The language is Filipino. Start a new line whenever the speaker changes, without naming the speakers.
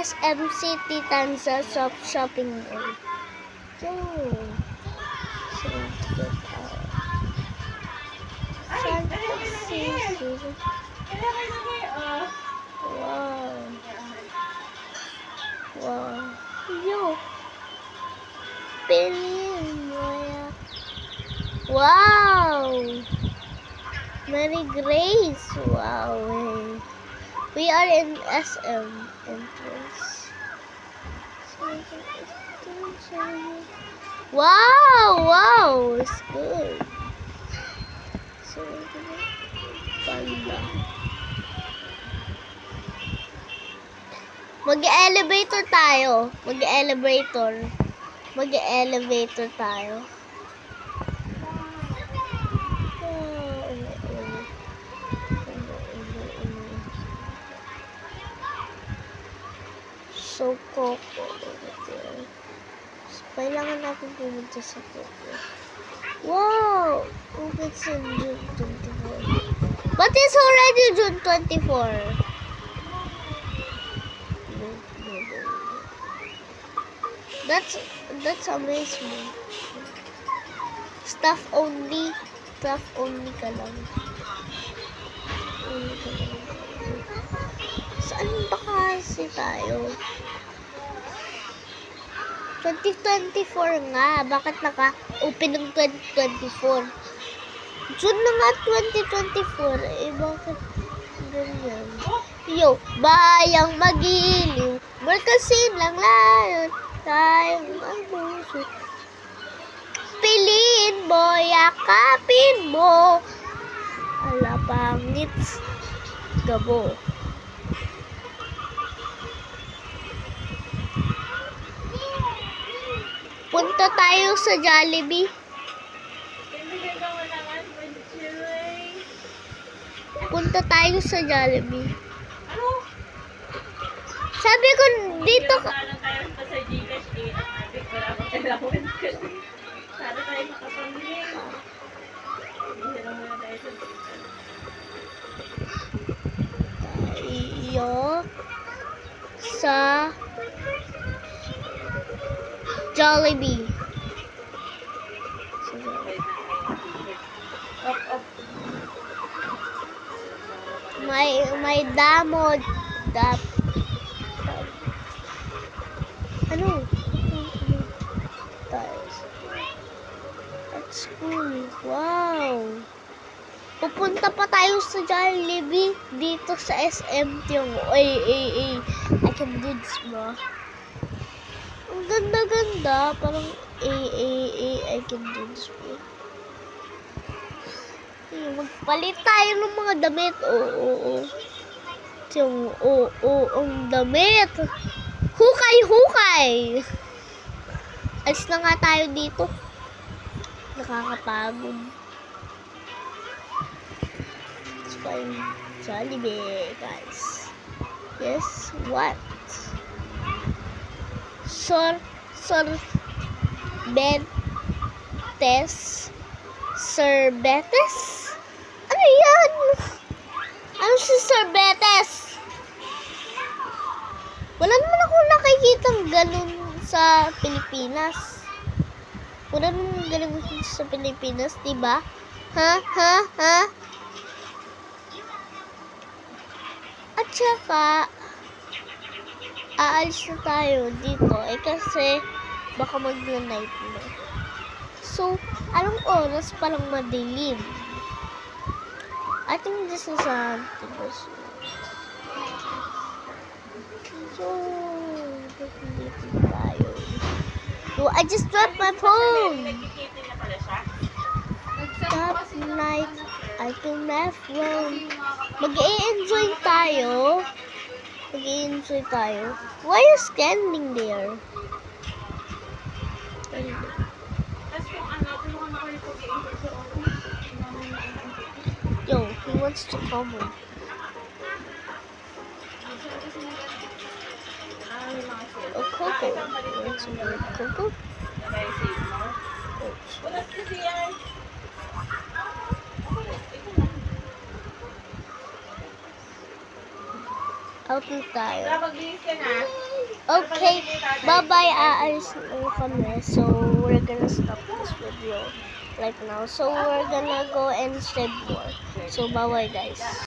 SM City Tanza Shopping Mall. So, let's get out. Santa City. Wow. Wow. Yo. Moya. Wow. Mary Grace. Wow. We are in SM entrance. Wow. It's good. Panda. Mag-elevator tayo. Mag-elevator tayo. So, Coco. So, kailangan natin pumunta sa Coco. Wow! It's in June 24. But it's already June 24. That's amazing. Staff only ka lang. Saan ba kasi tayo? 2024 nga. Bakit naka-open ng 2024? June na nga 2024. Bakit ganyan? Yo, bayang magiliw. Markasin lang layon. Tayong magbuso. Piliin mo, yakapin mo. Alapangit. Gabo. Punta tayo sa Jollibee. Sabi ko dito ka. Tayo sa Jollibee. May damod. Ano? That's cool. Wow. Pupunta pa tayo sa Jollibee dito sa SM yung I can do this bro. Ang ganda. Parang I can do this bro. Magpalit tayo ng mga damit. Oo. Ang damit. Hukay. Alis na nga tayo dito. Nakakapagod. Let's find Jollibee, guys. Guess what? Sorbetes? Ano yan? Ano si sorbetes? Wala naman ako nakikitang ganun sa Pilipinas. Diba? Ha? At saka, aalis na tayo dito. Kasi, baka mag-night na. So, anong oras palang madilim? I think this is So, dito tayo. So, I just dropped my phone. Top night, I can laugh well. Mag-i-enjoy tayo. Why are you standing there? Yo, he wants to come home. Oh, Coco. You want some more Coco? Out na tayo.
Magbihis ka na.
Okay, bye-bye. Aalis na kami. So, we're gonna stop this video right now. So, we're gonna go and save more. So, bye-bye, guys.